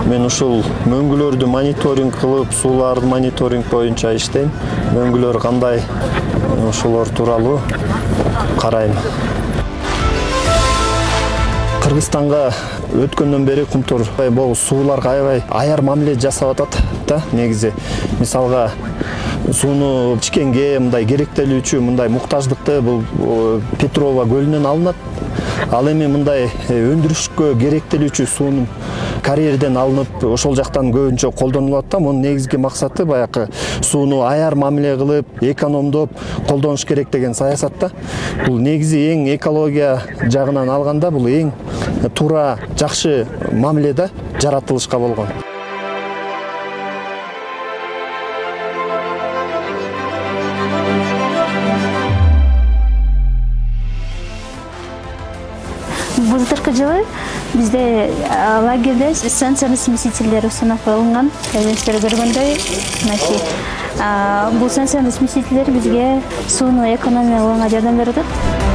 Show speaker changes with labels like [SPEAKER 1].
[SPEAKER 1] Мен ушул мөңгүлөрдү мониторинг кылып, сууларды мониторинг боюнча иштейм. Мөңгүлөр кандай, ошолор тууралуу карайм. Кыргызстанга өткөндөн бери Кумтур бул сууларга аябай аяр мамиле жасап атат да, негизи. Мисалга сууну ичкенге мындай керектелүүчү мындай муктаждыкты бул Петрова көлүнөн алынат. Ал эми мындай өндүрүшкө керектелүүчү суунун карьерден алынып, ошол жактан көбүнчө колдонулат да. Мунун негизги максаты баягы сууну аяр мамиле кылып, экономдоп колдонуш керек деген саясат да. Бул негизи эң экология жагынан алганда бул эң туура, жакшы мамиле да жаратылышка болгон.
[SPEAKER 2] Былтыркы жылы бизде лагерде станциянын смесительдери сынап алынган. Сиздер көргөндөй, бул станциянын смесительдери бизге сууну экономиялоого жардам берип атат.